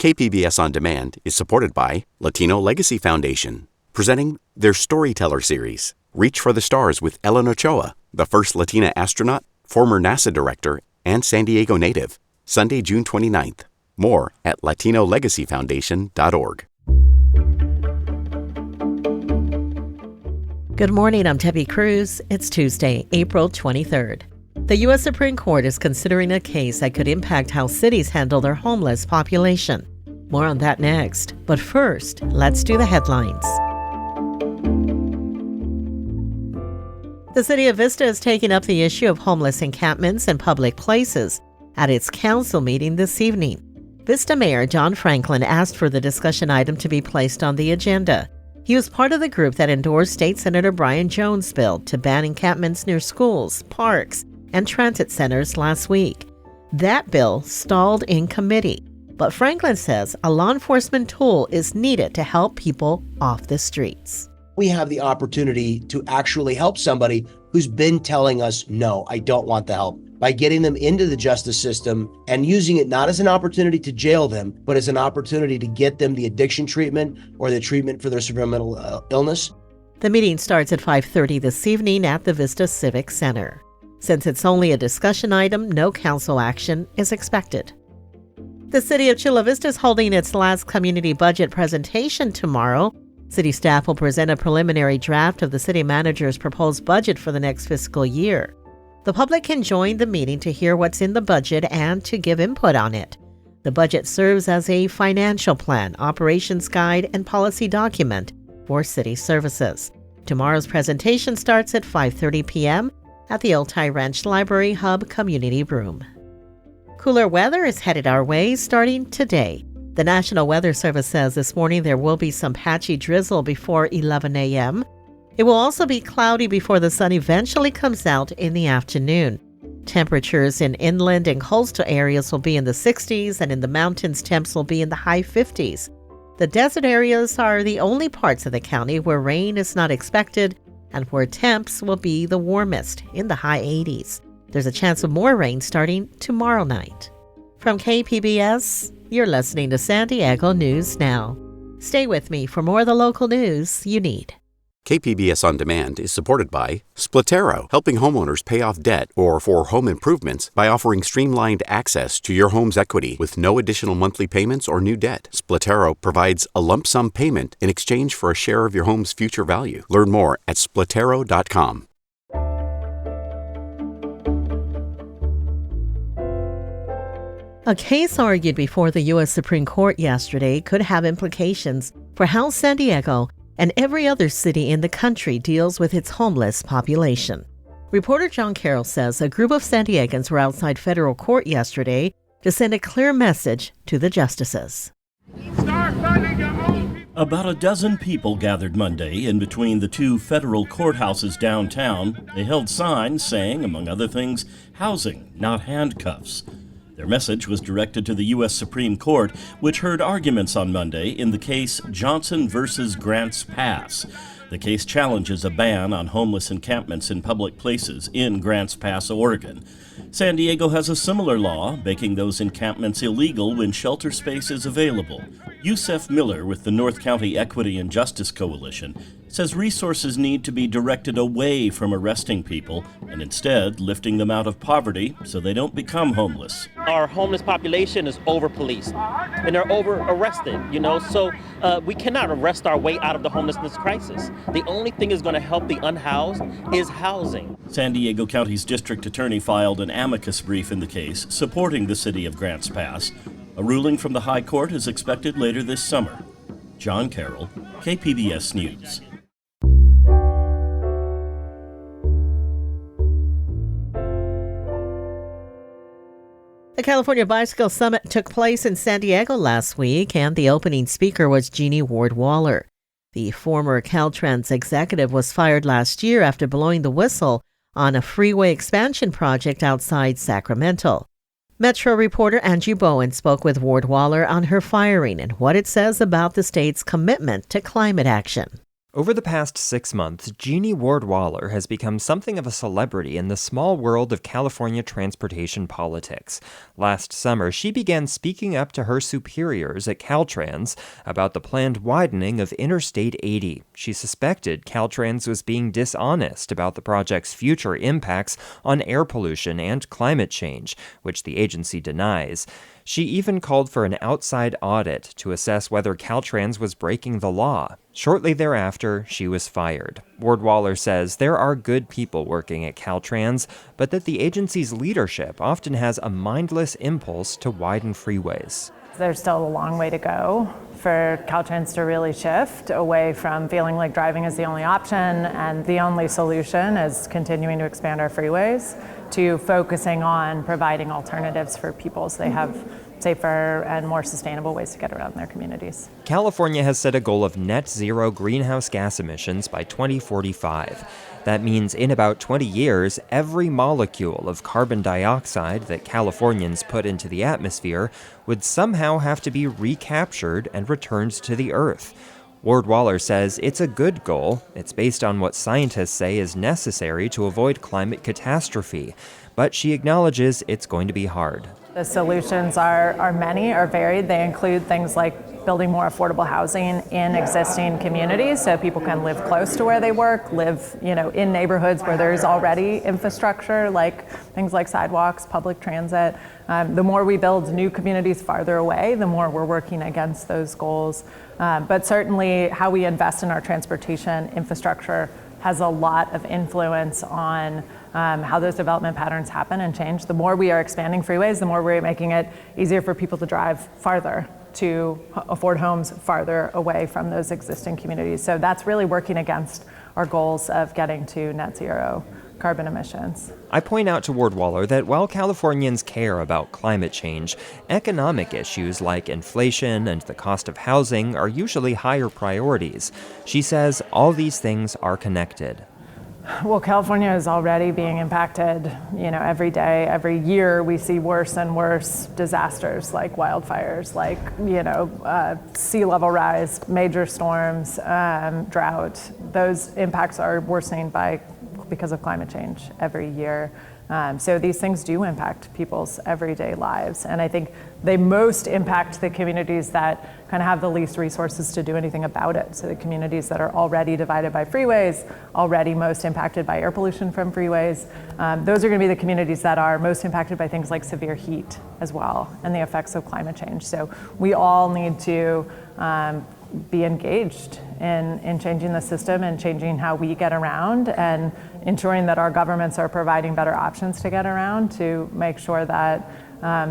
KPBS On Demand is supported by Latino Legacy Foundation, presenting their Storyteller series, Reach for the Stars with Ellen Ochoa, the first Latina astronaut, former NASA director, and San Diego native. Sunday, June 29th. More at latinolegacyfoundation.org. Good morning, I'm Debbie Cruz. It's Tuesday, April 23rd. The U.S. Supreme Court is considering a case that could impact how cities handle their homeless population. More on that next. But first, let's do the headlines. The city of Vista is taking up the issue of homeless encampments in public places at its council meeting this evening. Vista Mayor John Franklin asked for the discussion item to be placed on the agenda. He was part of the group that endorsed State Senator Brian Jones' bill to ban encampments near schools, parks, and transit centers last week. That bill stalled in committee, but Franklin says a law enforcement tool is needed to help people off the streets. We have the opportunity to actually help somebody who's been telling us, no, I don't want the help, by getting them into the justice system and using it not as an opportunity to jail them, but as an opportunity to get them the addiction treatment or the treatment for their severe mental illness. The meeting starts at 5:30 this evening at the Vista Civic Center. Since it's only a discussion item, no council action is expected. The city of Chula Vista is holding its last community budget presentation tomorrow. City staff will present a preliminary draft of the city manager's proposed budget for the next fiscal year. The public can join the meeting to hear what's in the budget and to give input on it. The budget serves as a financial plan, operations guide, and policy document for city services. Tomorrow's presentation starts at 5:30 p.m. at the Otay Ranch Library Hub Community Room. Cooler weather is headed our way starting today. The National Weather Service says this morning there will be some patchy drizzle before 11 a.m. It will also be cloudy before the sun eventually comes out in the afternoon. Temperatures in inland and coastal areas will be in the 60s, and in the mountains, temps will be in the high 50s. The desert areas are the only parts of the county where rain is not expected and where temps will be the warmest, in the high 80s. There's a chance of more rain starting tomorrow night. From KPBS, you're listening to San Diego News Now. Stay with me for more of the local news you need. KPBS On Demand is supported by Splatero, helping homeowners pay off debt or for home improvements by offering streamlined access to your home's equity with no additional monthly payments or new debt. Splatero provides a lump sum payment in exchange for a share of your home's future value. Learn more at splatero.com. A case argued before the U.S. Supreme Court yesterday could have implications for how San Diego and every other city in the country deals with its homeless population. Reporter John Carroll says a group of San Diegans were outside federal court yesterday to send a clear message to the justices. About a dozen people gathered Monday in between the two federal courthouses downtown. They held signs saying, among other things, housing, not handcuffs. Their message was directed to the U.S. Supreme Court, which heard arguments on Monday in the case Johnson versus Grants Pass. The case challenges a ban on homeless encampments in public places in Grants Pass, Oregon. San Diego has a similar law, making those encampments illegal when shelter space is available. Yusef Miller with the North County Equity and Justice Coalition says resources need to be directed away from arresting people and instead lifting them out of poverty so they don't become homeless. Our homeless population is over-policed and they're over-arrested, so we cannot arrest our way out of the homelessness crisis. The only thing is going to help the unhoused is housing. San Diego County's district attorney filed an amicus brief in the case supporting the city of Grants Pass. A ruling from the High Court is expected later this summer. John Carroll, KPBS News. The California Bicycle Summit took place in San Diego last week, and the opening speaker was Jeannie Ward-Waller. The former Caltrans executive was fired last year after blowing the whistle on a freeway expansion project outside Sacramento. Metro reporter Angie Bowen spoke with Ward-Waller on her firing and what it says about the state's commitment to climate action. Over the past 6 months, Jeannie Ward-Waller has become something of a celebrity in the small world of California transportation politics. Last summer, she began speaking up to her superiors at Caltrans about the planned widening of Interstate 80. She suspected Caltrans was being dishonest about the project's future impacts on air pollution and climate change, which the agency denies. She even called for an outside audit to assess whether Caltrans was breaking the law. Shortly thereafter, she was fired. Ward-Waller says there are good people working at Caltrans, but that the agency's leadership often has a mindless impulse to widen freeways. There's still a long way to go for Caltrans to really shift away from feeling like driving is the only option and the only solution is continuing to expand our freeways, to focusing on providing alternatives for people so they have safer and more sustainable ways to get around their communities. California has set a goal of net zero greenhouse gas emissions by 2045. That means in about 20 years, every molecule of carbon dioxide that Californians put into the atmosphere would somehow have to be recaptured and returned to the Earth. Ward-Waller says it's a good goal. It's based on what scientists say is necessary to avoid climate catastrophe. But she acknowledges it's going to be hard. The solutions are many, are varied. They include things like building more affordable housing in existing communities so people can live close to where they work, live, in neighborhoods where there's already infrastructure, like things like sidewalks, public transit. The more we build new communities farther away, the more we're working against those goals. But certainly how we invest in our transportation infrastructure has a lot of influence on how those development patterns happen and change. The more we are expanding freeways, the more we're making it easier for people to drive farther, to afford homes farther away from those existing communities. So that's really working against our goals of getting to net zero carbon emissions. I point out to Ward-Waller that while Californians care about climate change, economic issues like inflation and the cost of housing are usually higher priorities. She says all these things are connected. Well, California is already being impacted, every day, every year we see worse and worse disasters like wildfires, like, sea level rise, major storms, drought. Those impacts are worsening because of climate change every year. So these things do impact people's everyday lives. And I think they most impact the communities that kind of have the least resources to do anything about it. So the communities that are already divided by freeways, already most impacted by air pollution from freeways, those are going to be the communities that are most impacted by things like severe heat as well and the effects of climate change. So we all need to be engaged in changing the system and changing how we get around and ensuring that our governments are providing better options to get around to make sure that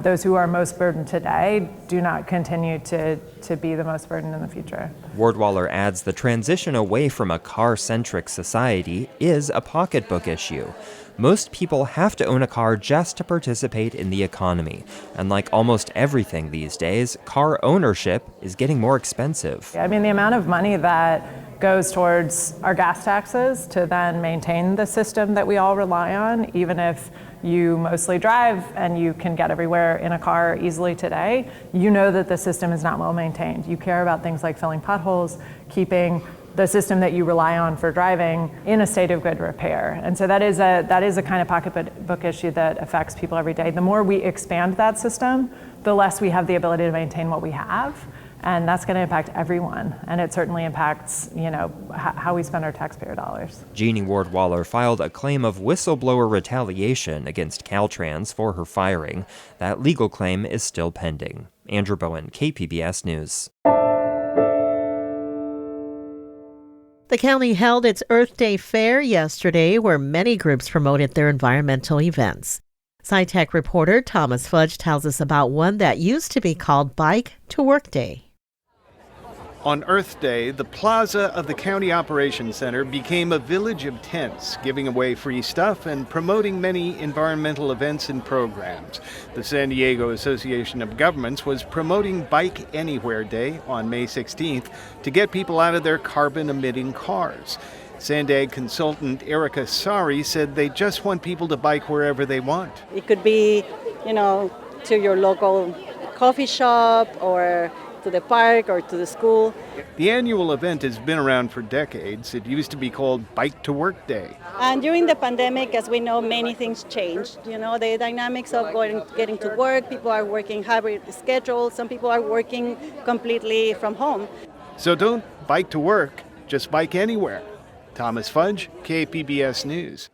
those who are most burdened today do not continue to be the most burdened in the future. Ward-Waller adds the transition away from a car-centric society is a pocketbook issue. Most people have to own a car just to participate in the economy. And like almost everything these days, car ownership is getting more expensive. I mean, the amount of money that goes towards our gas taxes to then maintain the system that we all rely on, even if you mostly drive and you can get everywhere in a car easily today, you know that the system is not well maintained. You care about things like filling potholes, keeping the system that you rely on for driving in a state of good repair. And so that is a kind of pocketbook issue that affects people every day. The more we expand that system, the less we have the ability to maintain what we have. And that's going to impact everyone. And it certainly impacts, how we spend our taxpayer dollars. Jeannie Ward-Waller filed a claim of whistleblower retaliation against Caltrans for her firing. That legal claim is still pending. Andrew Bowen, KPBS News. The county held its Earth Day Fair yesterday, where many groups promoted their environmental events. SciTech reporter Thomas Fudge tells us about one that used to be called Bike to Work Day. On Earth Day, the plaza of the County Operations Center became a village of tents, giving away free stuff and promoting many environmental events and programs. The San Diego Association of Governments was promoting Bike Anywhere Day on May 16th to get people out of their carbon-emitting cars. Sandag consultant Erica Sari said they just want people to bike wherever they want. It could be, to your local coffee shop or to the park or to the school. The annual event has been around for decades. It used to be called Bike to Work Day. And during the pandemic, as we know, many things changed. You know, the dynamics of getting to work, people are working hybrid schedules, some people are working completely from home. So don't bike to work, just bike anywhere. Thomas Fudge, KPBS News.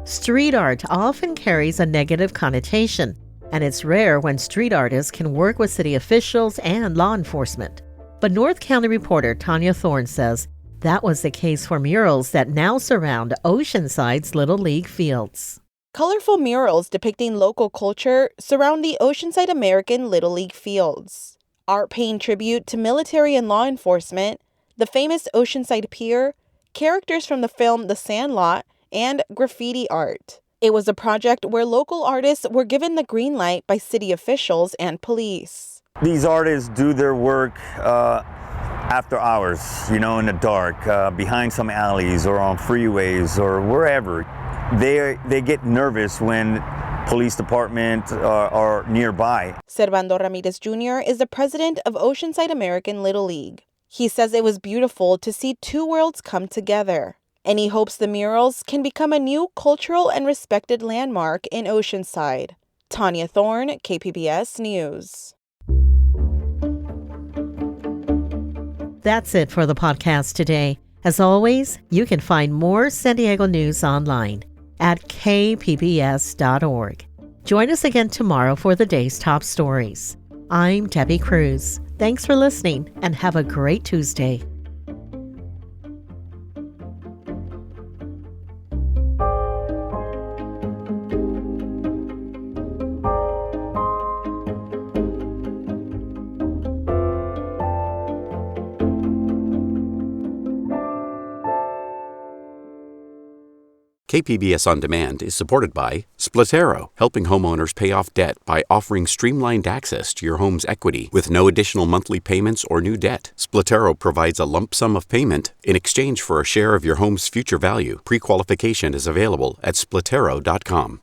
Street art often carries a negative connotation, and it's rare when street artists can work with city officials and law enforcement. But North County reporter Tanya Thorne says that was the case for murals that now surround Oceanside's Little League fields. Colorful murals depicting local culture surround the Oceanside American Little League fields. Art paying tribute to military and law enforcement, the famous Oceanside Pier, characters from the film The Sandlot, and graffiti art. It was a project where local artists were given the green light by city officials and police. These artists do their work after hours, in the dark, behind some alleys or on freeways or wherever. They get nervous when police department are nearby. Servando Ramirez Jr. is the president of Oceanside American Little League. He says it was beautiful to see two worlds come together, and he hopes the murals can become a new cultural and respected landmark in Oceanside. Tanya Thorne, KPBS News. That's it for the podcast today. As always, you can find more San Diego news online at kpbs.org. Join us again tomorrow for the day's top stories. I'm Debbie Cruz. Thanks for listening and have a great Tuesday. KPBS On Demand is supported by Splatero, helping homeowners pay off debt by offering streamlined access to your home's equity with no additional monthly payments or new debt. Splatero provides a lump sum of payment in exchange for a share of your home's future value. Pre-qualification is available at splatero.com.